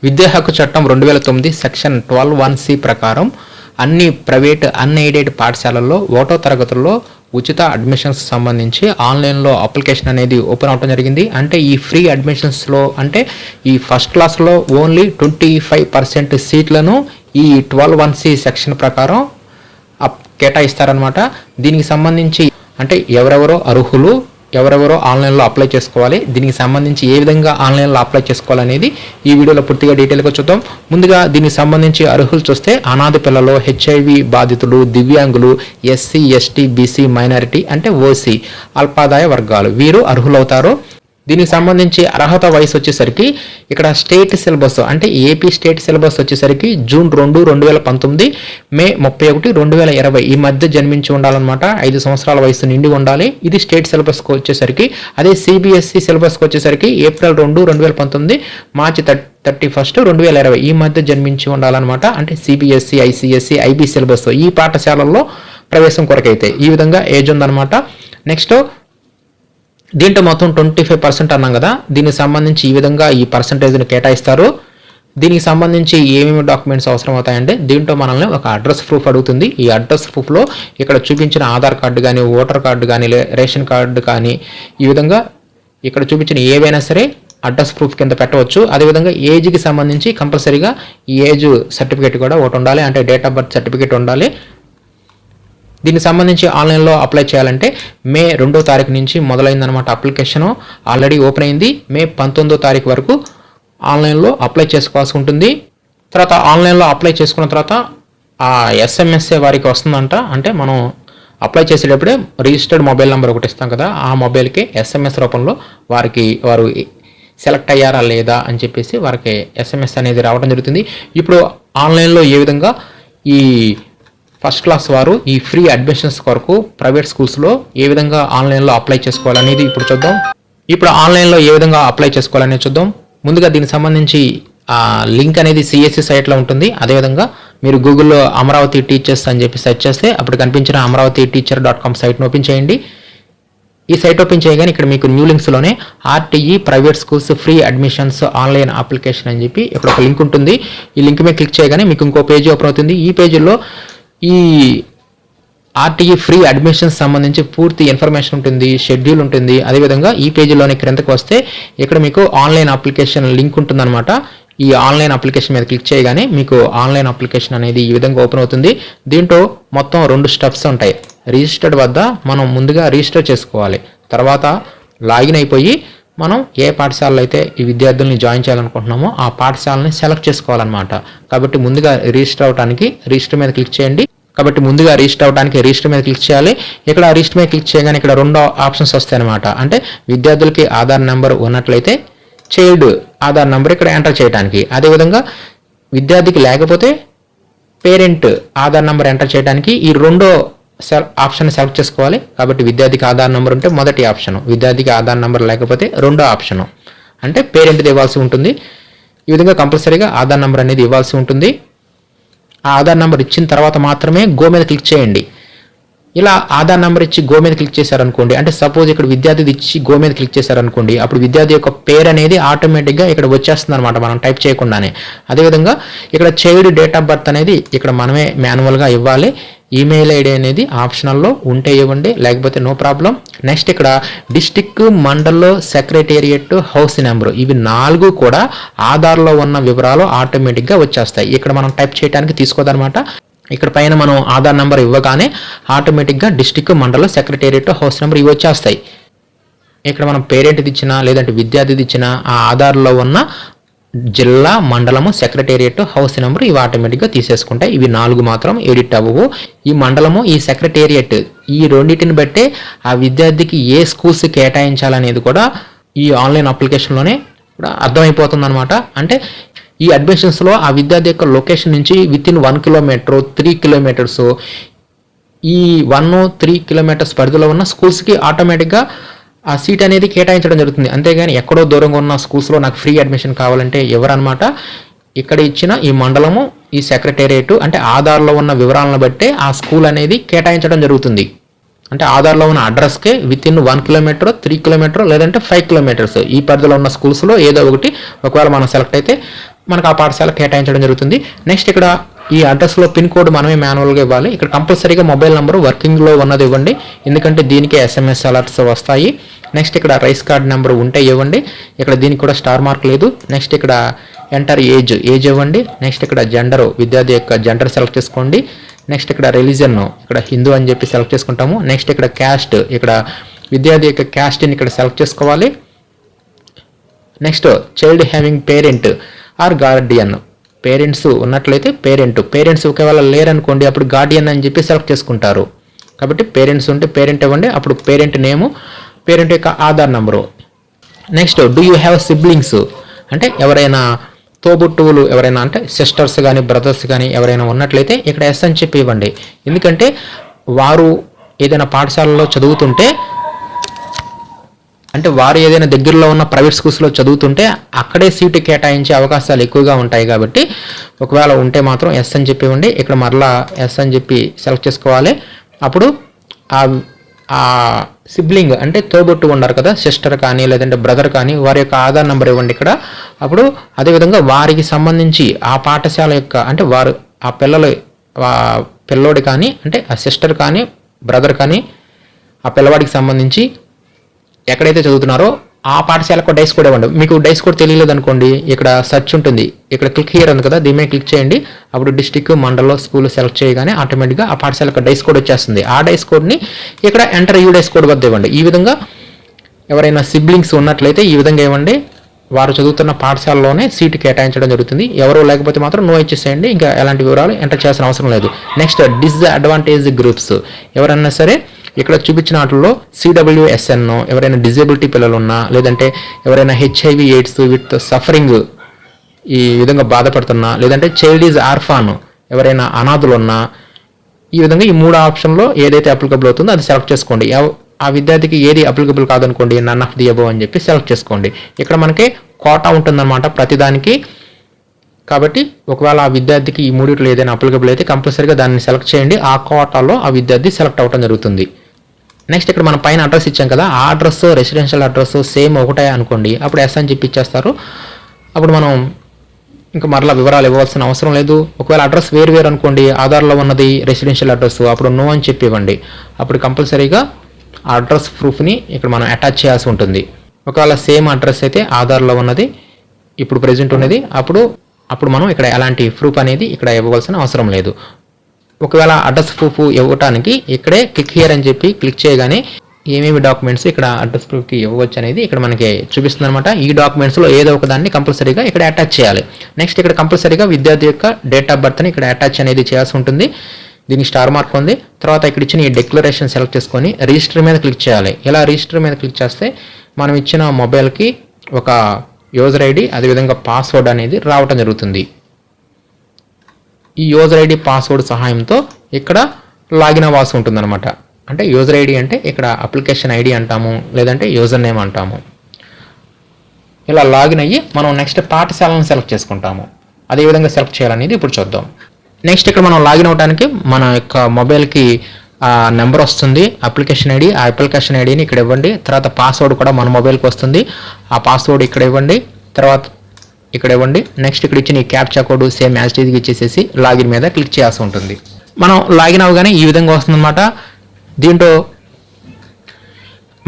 విద్యా హక్కు చట్టం 2009 సెక్షన్ 12(1)(c) ప్రకారం అన్ని ప్రైవేట్ అన్ఎయిడెడ్ పాఠశాలల్లో ఒకటో తరగతుల్లో ఉచిత అడ్మిషన్స్ సంబంధించి ఆన్లైన్లో అప్లికేషన్ అనేది ఓపెన్ అవడం జరిగింది. అంటే ఈ ఫ్రీ అడ్మిషన్స్లో అంటే ఈ ఫస్ట్ క్లాస్లో ఓన్లీ 25% సీట్లను ఈ 12(1)(c) సెక్షన్ ప్రకారం కేటాయిస్తారనమాట. దీనికి సంబంధించి అంటే ఎవరెవరో అర్హులు, ఎవరెవరో ఆన్లైన్లో అప్లై చేసుకోవాలి, దీనికి సంబంధించి ఏ విధంగా ఆన్లైన్లో అప్లై చేసుకోవాలనేది ఈ వీడియోలో పూర్తిగా డీటెయిల్గా చూద్దాం. ముందుగా దీనికి సంబంధించి అర్హులు చూస్తే అనాథ పిల్లలు, HIV బాధితులు, దివ్యాంగులు, SC ST BC మైనారిటీ అంటే OC అల్పాదాయ వర్గాలు వీరు అర్హులవుతారు. దీనికి సంబంధించి అర్హత వయసు వచ్చేసరికి ఇక్కడ స్టేట్ సిలబస్ అంటే ఏపీ స్టేట్ సిలబస్ వచ్చేసరికి జూన్ 2, 2019, మే 31, 2020 ఈ మధ్య జన్మించి ఉండాలన్నమాట. 5 సంవత్సరాల వయసు నిండి ఉండాలి. ఇది స్టేట్ సిలబస్కి వచ్చేసరికి. అదే CBSE సిలబస్కి వచ్చేసరికి ఏప్రిల్ 2, 2019, మార్చి 31, 2020 ఈ మధ్య జన్మించి ఉండాలన్నమాట. అంటే CBSE, ICSE, IB సిలబస్ ఈ పాఠశాలల్లో ప్రవేశం కొరకైతే ఈ విధంగా ఏజ్ ఉందన్నమాట. నెక్స్ట్ దీంట్లో మొత్తం 25% అన్నాం కదా, దీనికి సంబంధించి ఈ విధంగా ఈ పర్సంటేజ్ని కేటాయిస్తారు. దీనికి సంబంధించి ఏమేమి డాక్యుమెంట్స్ అవసరం అవుతాయంటే దీంట్లో మనల్ని ఒక అడ్రస్ ప్రూఫ్ అడుగుతుంది. ఈ అడ్రస్ ప్రూఫ్లో ఇక్కడ చూపించిన ఆధార్ కార్డు కానీ, ఓటర్ కార్డు కానీ, రేషన్ కార్డు కానీ ఈ విధంగా ఇక్కడ చూపించిన ఏవైనా సరే అడ్రస్ ప్రూఫ్ కింద పెట్టవచ్చు. అదేవిధంగా ఏజ్కి సంబంధించి కంపల్సరీగా ఈ ఏజ్ సర్టిఫికేట్ కూడా ఒకటి ఉండాలి, అంటే డేట్ ఆఫ్ బర్త్ సర్టిఫికేట్ ఉండాలి. దీనికి సంబంధించి ఆన్లైన్లో అప్లై చేయాలంటే మే 2వ తారీఖు నుంచి మొదలైందనమాట. అప్లికేషను ఆల్రెడీ ఓపెన్ అయింది. మే 19వ తారీఖు వరకు ఆన్లైన్లో అప్లై చేసుకోవాల్సి ఉంటుంది. తర్వాత ఆన్లైన్లో అప్లై చేసుకున్న తర్వాత ఆ SMS వారికి వస్తుందంట. అంటే మనం అప్లై చేసేటప్పుడే రిజిస్టర్డ్ మొబైల్ నెంబర్ ఒకటి ఇస్తాం కదా, ఆ మొబైల్కి SMS రూపంలో వారు సెలెక్ట్ అయ్యారా లేదా అని చెప్పేసి వారికి SMS అనేది రావడం జరుగుతుంది. ఇప్పుడు ఆన్లైన్లో ఏ విధంగా ఈ ఫస్ట్ క్లాస్ వారు ఈ ఫ్రీ అడ్మిషన్స్ కొరకు ప్రైవేట్ స్కూల్స్లో ఏ విధంగా ఆన్లైన్లో అప్లై చేసుకోవాలనేది ఇప్పుడు చూద్దాం. ఇప్పుడు ఆన్లైన్లో ఏ విధంగా అప్లై చేసుకోవాలనేది చూద్దాం. ముందుగా దీనికి సంబంధించి లింక్ అనేది CSE సైట్లో ఉంటుంది. అదేవిధంగా మీరు గూగుల్లో అమరావతి టీచర్స్ అని చెప్పి సెర్చ్ చేస్తే అప్పుడు కనిపించిన amravati.teacher.com సైట్ను ఓపెన్ చేయండి. ఈ సైట్ ఓపెన్ చేయగానే ఇక్కడ మీకు న్యూ లింక్స్లోనే RTE private schools free admissions online application అని చెప్పి ఇక్కడ ఒక లింక్ ఉంటుంది. ఈ లింక్ మీద క్లిక్ చేయగానే మీకు ఇంకో పేజీ ఓపెన్ అవుతుంది. ఈ పేజీలో ఈ RTE ఫ్రీ అడ్మిషన్స్ సంబంధించి పూర్తి ఇన్ఫర్మేషన్ ఉంటుంది, షెడ్యూల్ ఉంటుంది. అదేవిధంగా ఈ పేజీలోని క్రిందకు వస్తే ఇక్కడ మీకు ఆన్లైన్ అప్లికేషన్ లింక్ ఉంటుందన్నమాట. ఈ ఆన్లైన్ అప్లికేషన్ మీద క్లిక్ చేయగానే మీకు ఆన్లైన్ అప్లికేషన్ అనేది ఈ విధంగా ఓపెన్ అవుతుంది. దీంట్లో మొత్తం 2 స్టెప్స్ ఉంటాయి. రిజిస్టర్డ్ వద్ద మనం ముందుగా రిజిస్టర్ చేసుకోవాలి. తర్వాత లాగిన్ అయిపోయి మనం ఏ పాఠశాలలో అయితే ఈ విద్యార్థుల్ని జాయిన్ చేయాలనుకుంటున్నామో ఆ పాఠశాలని సెలెక్ట్ చేసుకోవాలన్నమాట. కాబట్టి ముందుగా రిజిస్టర్ అవడానికి రిజిస్టర్ మీద క్లిక్ చేయండి. రిజిస్టర్ మీద క్లిక్ చేయాలి. ఇక్కడ రిజిస్టర్ మీద క్లిక్ చేయగానే ఇక్కడ 2 ఆప్షన్స్ వస్తాయి అనమాట. అంటే విద్యార్థులకి ఆధార్ నెంబర్ ఉన్నట్లయితే చైల్డ్ ఆధార్ నెంబర్ ఇక్కడ ఎంటర్ చేయడానికి, అదేవిధంగా విద్యార్థికి లేకపోతే పేరెంట్ ఆధార్ నెంబర్ ఎంటర్ చేయడానికి ఈ 2 ఆప్షన్ సెలెక్ట్ చేసుకోవాలి. కాబట్టి విద్యార్థికి ఆధార్ నెంబర్ ఉంటే మొదటి ఆప్షన్, విద్యార్థికి ఆధార్ నెంబర్ లేకపోతే 2వ ఆప్షన్ అంటే పేరెంట్ది ఇవ్వాల్సి ఉంటుంది. ఈ విధంగా కంపల్సరీగా ఆధార్ నెంబర్ అనేది ఇవ్వాల్సి ఉంటుంది. ఆ ఆధార్ నెంబర్ ఇచ్చిన తర్వాత మాత్రమే గో మీద క్లిక్ చేయండి. ఇలా ఆధార్ నెంబర్ ఇచ్చి గో మీద క్లిక్ చేశారనుకోండి, అంటే సపోజ్ ఇక్కడ విద్యార్థిది ఇచ్చి గో మీద క్లిక్ చేశారనుకోండి, అప్పుడు విద్యార్థి యొక్క పేరు అనేది ఆటోమేటిక్గా ఇక్కడ వచ్చేస్తుంది అనమాట, మనం టైప్ చేయకుండానే. అదేవిధంగా ఇక్కడ చైల్డ్ డేట్ ఆఫ్ బర్త్ అనేది ఇక్కడ మనమే మాన్యువల్గా ఇవ్వాలి. ఈమెయిల్ ID అనేది ఆప్షనల్లో ఉంటే ఇవ్వండి, లేకపోతే నో ప్రాబ్లం. నెక్స్ట్ ఇక్కడ district, mandal, secretariat, house number ఇవి 4 కూడా ఆధార్లో ఉన్న వివరాలు ఆటోమేటిక్గా వచ్చేస్తాయి. ఇక్కడ మనం టైప్ చేయడానికి తీసుకోదనమాట. ఇక్కడ పైన మనం ఆధార్ నెంబర్ ఇవ్వగానే ఆటోమేటిక్గా district, mandal, secretariat, house number ఇవి వచ్చేస్తాయి. ఇక్కడ మనం పేరెంట్ది ఇచ్చినా లేదంటే విద్యార్థిది ఇచ్చినా ఆ ఆధార్లో ఉన్న జిల్లా, మండలము, సెక్రటేరియట్, హౌస్ నెంబర్ ఇవి ఆటోమేటిక్గా తీసేసుకుంటాయి. ఇవి 4 మాత్రం ఎడిట్ అవ్వవు. ఈ మండలము, ఈ సెక్రటేరియట్ ఈ రెండింటిని బట్టే ఆ విద్యార్థికి ఏ స్కూల్స్ కేటాయించాలనేది కూడా ఈ ఆన్లైన్ అప్లికేషన్లోనే కూడా అర్థమైపోతుంది అనమాట. అంటే ఈ అడ్మిషన్స్లో ఆ విద్యార్థి యొక్క లొకేషన్ నుంచి వితిన్ 1 కిలోమీటర్, 3 కిలోమీటర్స్ ఈ 1-3 కిలోమీటర్స్ పరిధిలో ఉన్న స్కూల్స్కి ఆటోమేటిక్గా ఆ సీట్ అనేది కేటాయించడం జరుగుతుంది. అంతేగాని ఎక్కడో దూరంగా ఉన్న స్కూల్స్లో నాకు ఫ్రీ అడ్మిషన్ కావాలంటే ఎవరనమాట. ఇక్కడ ఇచ్చిన ఈ మండలము, ఈ సెక్రటేరియట్ అంటే ఆధార్లో ఉన్న వివరాలను బట్టే ఆ స్కూల్ అనేది కేటాయించడం జరుగుతుంది. అంటే ఆధార్లో ఉన్న అడ్రస్కే వితిన్ 1 కిలోమీటర్, 3 కిలోమీటర్ లేదంటే 5 కిలోమీటర్స్ ఈ పరిధిలో ఉన్న స్కూల్స్లో ఏదో ఒకటి ఒకవేళ మనం సెలెక్ట్ అయితే మనకు ఆ పాఠశాల కేటాయించడం జరుగుతుంది. నెక్స్ట్ ఇక్కడ ఈ అడ్రస్లో పిన్ కోడ్ మనమే మాన్యువల్గా ఇవ్వాలి. ఇక్కడ కంపల్సరీగా మొబైల్ నెంబర్ వర్కింగ్లో ఉన్నది ఇవ్వండి, ఎందుకంటే దీనికి SMS అలర్ట్స్ వస్తాయి. నెక్స్ట్ ఇక్కడ రైస్ కార్డ్ నెంబర్ ఉంటే ఇవ్వండి. ఇక్కడ దీనికి కూడా స్టార్ మార్క్ లేదు. నెక్స్ట్ ఇక్కడ ఎంటర్ ఏజ్ ఇవ్వండి. నెక్స్ట్ ఇక్కడ జెండర్, విద్యార్థి యొక్క జెండర్ సెలెక్ట్ చేసుకోండి. నెక్స్ట్ ఇక్కడ రిలీజన్, ఇక్కడ హిందూ అని చెప్పి సెలెక్ట్ చేసుకుంటాము. నెక్స్ట్ ఇక్కడ క్యాస్ట్, ఇక్కడ విద్యార్థి యొక్క క్యాస్ట్ని ఇక్కడ సెలెక్ట్ చేసుకోవాలి. Next child having parent are Guardian, parents ఉన్నట్లయితే పేరెంట్స్ ఒకవేళ లేరనుకోండి అప్పుడు గార్డియన్ అని చెప్పి సెలెక్ట్ చేసుకుంటారు. కాబట్టి పేరెంట్స్ ఉంటే పేరెంట్ ఇవ్వండి, అప్పుడు పేరెంట్ నేము, పేరెంట్ యొక్క Aadhaar number. Next do you have siblings, అంటే ఎవరైనా తోబుట్టువులు ఎవరైనా అంటే సిస్టర్స్ కానీ బ్రదర్స్ కానీ ఎవరైనా ఉన్నట్లయితే ఇక్కడ ఎస్ అని చెప్పి ఇవ్వండి. ఎందుకంటే వారు ఏదైనా పాఠశాలలో చదువుతుంటే, అంటే వారు ఏదైనా దగ్గరలో ఉన్న ప్రైవేట్ స్కూల్స్లో చదువుతుంటే అక్కడే సీటు కేటాయించే అవకాశాలు ఎక్కువగా ఉంటాయి. కాబట్టి ఒకవేళ ఉంటే మాత్రం ఎస్ అని చెప్పి ఇవ్వండి. ఇక్కడ మరలా ఎస్ అని చెప్పి సెలెక్ట్ చేసుకోవాలి. అప్పుడు ఆ సిబ్లింగ్ అంటే తోబుట్టు ఉన్నారు కదా, సిస్టర్ కానీ లేదంటే బ్రదర్ కానీ, వారి యొక్క ఆధార్ నెంబర్ ఇవ్వండి ఇక్కడ. అప్పుడు అదేవిధంగా వారికి సంబంధించి ఆ పాఠశాల యొక్క అంటే వారు ఆ పిల్లోడి కానీ అంటే ఆ సిస్టర్ కానీ బ్రదర్ కానీ ఆ పిల్లవాడికి సంబంధించి ఎక్కడైతే చదువుతున్నారో ఆ పాఠశాలకు డైస్ కోడ్ ఇవ్వండి. మీకు డైస్ కోడ్ తెలియలేదు అనుకోండి, ఇక్కడ సెర్చ్ ఉంటుంది, ఇక్కడ క్లిక్ హియర్ ఉంది కదా, దీని మీద క్లిక్ చేయండి. అప్పుడు డిస్ట్రిక్ట్, మండలం, స్కూల్ సెలెక్ట్ చేయగానే ఆటోమేటిక్గా ఆ పాఠశాలకు డైస్ కోడ్ వచ్చేస్తుంది. ఆ డైస్ కోడ్ని ఇక్కడ ఎంటర్ డైస్ కోడ్ వద్ద ఇవ్వండి. ఈ విధంగా ఎవరైనా సిబ్లింగ్స్ ఉన్నట్లయితే ఈ విధంగా ఇవ్వండి. వారు చదువుతున్న పాఠశాలలోనే సీటు కేటాయించడం జరుగుతుంది. ఎవరో లేకపోతే మాత్రం నో ఇచ్చేసేయండి, ఇంకా ఎలాంటి వివరాలు ఎంటర్ చేయాల్సిన అవసరం లేదు. నెక్స్ట్ డిస్అడ్వాంటేజ్ గ్రూప్స్, ఎవరైనా సరే ఇక్కడ చూపించిన వాటిల్లో CWSN, ఎవరైనా డిజేబిలిటీ పిల్లలు ఉన్నా, లేదంటే ఎవరైనా HIV AIDS విత్ సఫరింగ్ ఈ విధంగా బాధపడుతున్నా, లేదంటే చైల్డ్ ఈజ్ ఆర్ఫాన్, ఎవరైనా అనాథులు ఉన్నా, ఈ విధంగా ఈ 3 ఆప్షన్లో ఏదైతే అప్లికబుల్ అవుతుందో అది సెలెక్ట్ చేసుకోండి. ఆ విద్యార్థికి ఏది అప్లికబుల్ కాదనుకోండి, నన్ ఆఫ్ ది అబవ్ అని చెప్పి సెలెక్ట్ చేసుకోండి. ఇక్కడ మనకి కోటా ఉంటుందన్నమాట ప్రతిదానికి. కాబట్టి ఒకవేళ ఆ విద్యార్థికి ఈ 3లో ఏదైనా అప్లికబుల్ అయితే కంపల్సరీగా దాన్ని సెలెక్ట్ చేయండి. ఆ కోటాలో ఆ విద్యార్థి సెలెక్ట్ అవ్వడం జరుగుతుంది. నెక్స్ట్ ఇక్కడ మనం పైన అడ్రస్ ఇచ్చాం కదా, ఆ అడ్రస్ రెసిడెన్షియల్ అడ్రస్ సేమ్ ఒకటే అనుకోండి, అప్పుడు ఎస్ అని చెప్పి ఇచ్చేస్తారు. అప్పుడు మనం ఇంకా మరలా వివరాలు ఇవ్వాల్సిన అవసరం లేదు. ఒకవేళ అడ్రస్ వేరు అనుకోండి, ఆధార్లో ఉన్నది రెసిడెన్షియల్ అడ్రస్, అప్పుడు నో అని చెప్పి ఇవ్వండి. అప్పుడు కంపల్సరీగా ఆ అడ్రస్ ప్రూఫ్ని ఇక్కడ మనం అటాచ్ చేయాల్సి ఉంటుంది. ఒకవేళ సేమ్ అడ్రస్ అయితే ఆధార్లో ఉన్నది ఇప్పుడు ప్రెజెంట్ ఉన్నది, అప్పుడు మనం ఇక్కడ ఎలాంటి ప్రూఫ్ అనేది ఇక్కడ ఇవ్వవలసిన అవసరం లేదు. ఒకవేళ అడ్రస్ ప్రూఫ్ ఇవ్వడానికి ఇక్కడే క్లిక్ హియర్ అని చెప్పి క్లిక్ చేయగానే ఏమేమి డాక్యుమెంట్స్ ఇక్కడ అడ్రస్ ప్రూఫ్కి ఇవ్వచ్చు అనేది ఇక్కడ మనకి చూపిస్తుంది అనమాట. ఈ డాక్యుమెంట్స్లో ఏదో ఒక దాన్ని కంపల్సరీగా ఇక్కడ అటాచ్ చేయాలి. నెక్స్ట్ ఇక్కడ కంపల్సరీగా విద్యార్థి యొక్క డేట్ ఆఫ్ బర్త్ని ఇక్కడ అటాచ్ అనేది చేయాల్సి ఉంటుంది. దీనికి స్టార్ మార్క్ ఉంది. తర్వాత ఇక్కడ ఇచ్చిన ఈ డిక్లరేషన్ సెలెక్ట్ చేసుకొని రిజిస్టర్ మీద క్లిక్ చేయాలి. ఇలా రిజిస్టర్ మీద క్లిక్ చేస్తే మనం ఇచ్చిన మొబైల్కి ఒక యూజర్ ఐడి అదేవిధంగా పాస్వర్డ్ అనేది రావటం జరుగుతుంది. ఈ యూజర్ ఐడి పాస్వర్డ్ సహాయంతో ఇక్కడ లాగిన్ అవ్వాల్సి ఉంటుందన్నమాట. అంటే యూజర్ ఐడి అంటే ఇక్కడ అప్లికేషన్ ఐడి అంటాము, లేదంటే యూజర్ నేమ్ అంటాము. ఇలా లాగిన్ అయ్యి మనం నెక్స్ట్ పాఠశాలను సెలెక్ట్ చేసుకుంటాము. అదేవిధంగా సెలెక్ట్ చేయాలనేది ఇప్పుడు చూద్దాం. నెక్స్ట్ ఇక్కడ మనం లాగిన్ అవ్వడానికి మన యొక్క మొబైల్కి నెంబర్ వస్తుంది, అప్లికేషన్ ఐడి. ఆ అప్లికేషన్ ఐడిని ఇక్కడ ఇవ్వండి. తర్వాత పాస్వర్డ్ కూడా మన మొబైల్కి వస్తుంది, ఆ పాస్వర్డ్ ఇక్కడ ఇవ్వండి. తర్వాత ఇక్కడ ఇవ్వండి. నెక్స్ట్ ఇక్కడ ఇచ్చిన ఈ captcha code same as it is ఇచ్చేసేసి లాగిన్ మీద క్లిక్ చేయాల్సి ఉంటుంది. మనం లాగిన్ అవ్వగానే ఈ విధంగా వస్తుందన్నమాట. దీంట్లో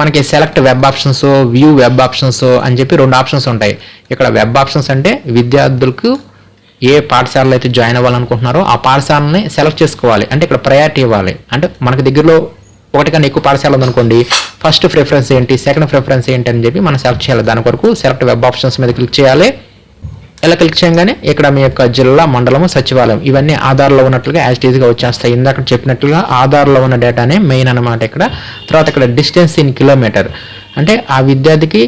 మనకి select web options, view web options అని చెప్పి 2 ఆప్షన్స్ ఉంటాయి. ఇక్కడ వెబ్ ఆప్షన్స్ అంటే విద్యార్థులకు ఏ పాఠశాలలో అయితే జాయిన్ అవ్వాలనుకుంటున్నారో ఆ పాఠశాలని సెలెక్ట్ చేసుకోవాలి. అంటే ఇక్కడ ప్రయారిటీ ఇవ్వాలి. అంటే మనకి దగ్గరలో ఒకటి కన్నా ఎక్కువ పాఠశాల ఉందనుకోండి, ఫస్ట్ ప్రిఫరెన్స్ ఏంటి, సెకండ్ ప్రిఫరెన్స్ ఏంటి అని చెప్పి మనం సెలెక్ట్ చేయాలి. దాని కొరకు సెలెక్ట్ వెబ్ ఆప్షన్స్ మీద క్లిక్ చేయాలి. ఇలా క్లిక్ చేయగానే ఇక్కడ మీ యొక్క జిల్లా, మండలము, సచివాలయం ఇవన్నీ ఆధార్లో ఉన్నట్లుగా యాజ్ ఇట్ ఈజ్గా వచ్చేస్తాయి. ఇందాక చెప్పినట్లుగా ఆధార్లో ఉన్న డేటానే మెయిన్ అనమాట ఇక్కడ. తర్వాత ఇక్కడ డిస్టెన్స్ ఇన్ కిలోమీటర్ అంటే ఆ విద్యార్థికి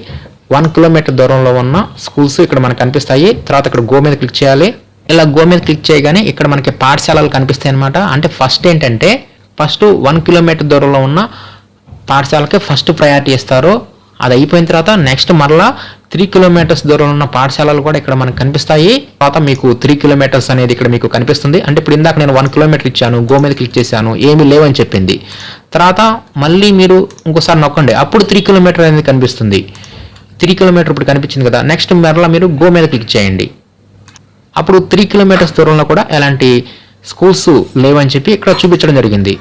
1 కిలోమీటర్ దూరంలో ఉన్న స్కూల్స్ ఇక్కడ మనకు కనిపిస్తాయి. తర్వాత ఇక్కడ గో మీద క్లిక్ చేయాలి. ఇలా గో మీద క్లిక్ చేయగానే ఇక్కడ మనకి పాఠశాలలు కనిపిస్తాయి అనమాట. అంటే ఫస్ట్ ఏంటంటే 1 కిలోమీటర్ దూరంలో ఉన్న పాఠశాలకి ఫస్ట్ ప్రయారిటీ ఇస్తారు. అది అయిపోయిన తర్వాత నెక్స్ట్ మరలా 3 కిలోమీటర్స్ దూరంలో ఉన్న పాఠశాలలు కూడా ఇక్కడ మనకు కనిపిస్తాయి. తర్వాత మీకు 3 కిలోమీటర్స్ అనేది ఇక్కడ మీకు కనిపిస్తుంది. అంటే ఇప్పుడు ఇందాక నేను 1 కిలోమీటర్ ఇచ్చాను, గో మీద క్లిక్ చేశాను, ఏమీ లేవని చెప్పింది. తర్వాత మళ్ళీ మీరు ఇంకోసారి నొక్కండి, అప్పుడు 3 కిలోమీటర్ అనేది కనిపిస్తుంది. 3 కిలోమీటర్ ఇప్పుడు కనిపించింది కదా. నెక్స్ట్ మరలా మీరు గో మీద క్లిక్ చేయండి. అప్పుడు 3 కిలోమీటర్స్ దూరంలో కూడా ఎలాంటి స్కూల్స్ లేవని చెప్పి ఇక్కడ చూపించడం జరిగింది.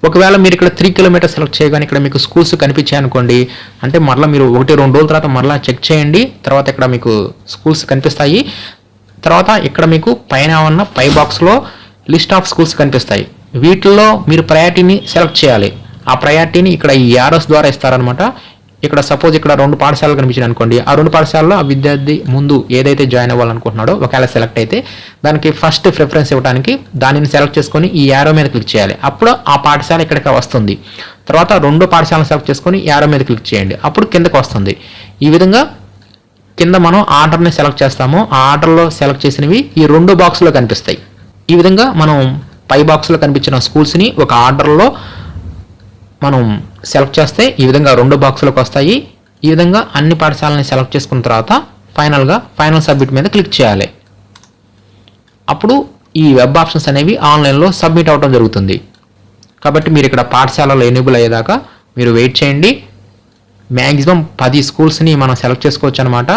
ఒకవేళ మీరు ఇక్కడ 3 కిలోమీటర్స్ సెలెక్ట్ చేయగానే ఇక్కడ మీకు స్కూల్స్ కనిపించాయి అనుకోండి, అంటే మరలా మీరు 1-2 రోజుల తర్వాత మరలా చెక్ చేయండి. తర్వాత ఇక్కడ మీకు స్కూల్స్ కనిపిస్తాయి. తర్వాత ఇక్కడ మీకు పైన ఉన్న పై బాక్స్లో లిస్ట్ ఆఫ్ స్కూల్స్ కనిపిస్తాయి. వీటిల్లో మీరు ప్రయారిటీని సెలెక్ట్ చేయాలి. ఆ ప్రయారిటీని ఇక్కడ ఈ యారోస్ ద్వారా ఇస్తారనమాట. ఇక్కడ సపోజ్ ఇక్కడ 2 పాఠశాలలు కనిపించాయి అనుకోండి, ఆ 2 పాఠశాలలో ఆ విద్యార్థి ముందు ఏదైతే జాయిన్ అవ్వాలనుకుంటున్నాడో ఒకవేళ సెలెక్ట్ అయితే దానికి ఫస్ట్ ప్రిఫరెన్స్ ఇవ్వడానికి దానిని సెలెక్ట్ చేసుకొని ఈ యారో మీద క్లిక్ చేయాలి. అప్పుడు ఆ పాఠశాల ఇక్కడికి వస్తుంది. తర్వాత 2 పాఠశాలను సెలెక్ట్ చేసుకొని యారో మీద క్లిక్ చేయండి, అప్పుడు కిందకు వస్తుంది. ఈ విధంగా కింద మనం ఆర్డర్ని సెలెక్ట్ చేస్తాము. ఆ ఆర్డర్లో సెలెక్ట్ చేసినవి ఈ 2 బాక్స్లో కనిపిస్తాయి. ఈ విధంగా మనం పై బాక్స్లో కనిపించిన స్కూల్స్ని ఒక ఆర్డర్లో మనం సెలెక్ట్ చేస్తే ఈ విధంగా 2 బాక్సులకు వస్తాయి. ఈ విధంగా అన్ని పాఠశాలని సెలెక్ట్ చేసుకున్న తర్వాత ఫైనల్ సబ్మిట్ మీద క్లిక్ చేయాలి. అప్పుడు ఈ వెబ్ ఆప్షన్స్ అనేవి ఆన్లైన్లో సబ్మిట్ అవ్వడం జరుగుతుంది. కాబట్టి మీరు ఇక్కడ పాఠశాలలో ఎనేబుల్ అయ్యేదాకా మీరు వెయిట్ చేయండి. మ్యాక్సిమం 10 స్కూల్స్ని మనం సెలెక్ట్ చేసుకోవచ్చు అనమాట.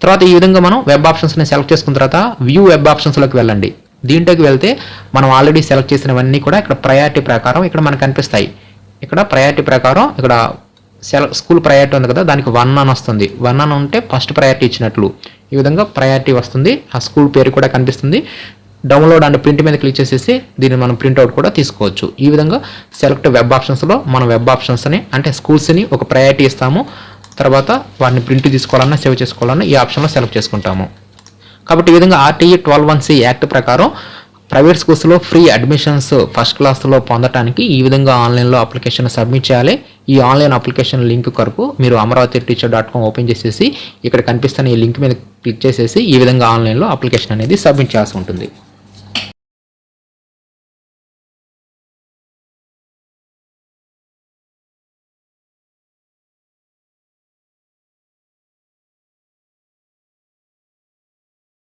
తర్వాత ఈ విధంగా మనం వెబ్ ఆప్షన్స్ని సెలెక్ట్ చేసుకున్న తర్వాత వ్యూ వెబ్ ఆప్షన్స్లోకి వెళ్ళండి. దీంట్లోకి వెళ్తే మనం ఆల్రెడీ సెలెక్ట్ చేసినవన్నీ కూడా ఇక్కడ ప్రయారిటీ ప్రకారం ఇక్కడ మనకు కనిపిస్తాయి. ఇక్కడ ప్రయారిటీ ప్రకారం ఇక్కడ స్కూల్ ప్రయారిటీ ఉంది కదా, దానికి 1 అని వస్తుంది. 1 అని ఉంటే ఫస్ట్ ప్రయారిటీ ఇచ్చినట్లు. ఈ విధంగా ప్రయారిటీ వస్తుంది. ఆ స్కూల్ పేరు కూడా కనిపిస్తుంది. డౌన్లోడ్ అండ్ ప్రింట్ మీద క్లిక్ చేసేసి దీన్ని మనం ప్రింట్అవుట్ కూడా తీసుకోవచ్చు. ఈ విధంగా సెలెక్ట్ వెబ్ ఆప్షన్స్లో మనం వెబ్ ఆప్షన్స్ని అంటే స్కూల్స్ని ఒక ప్రయారిటీ ఇస్తాము. తర్వాత వాటిని ప్రింట్ తీసుకోవాలన్నా సేవ్ చేసుకోవాలన్నా ఈ ఆప్షన్లో సెలెక్ట్ చేసుకుంటాము. కాబట్టి ఈ విధంగా RTE 12(1)C యాక్ట్ ప్రకారం ప్రైవేట్ స్కూల్స్లో ఫ్రీ అడ్మిషన్స్ ఫస్ట్ క్లాస్లో పొందడానికి ఈ విధంగా ఆన్లైన్లో అప్లికేషన్ సబ్మిట్ చేయాలి. ఈ ఆన్లైన్ అప్లికేషన్ లింక్ కొరకు మీరు amravati.teacher.com ఓపెన్ చేసేసి ఇక్కడ కనిపిస్తున్న ఈ లింక్ మీద క్లిక్ చేసేసి ఈ విధంగా ఆన్లైన్లో అప్లికేషన్ అనేది సబ్మిట్ చేయాల్సి ఉంటుంది.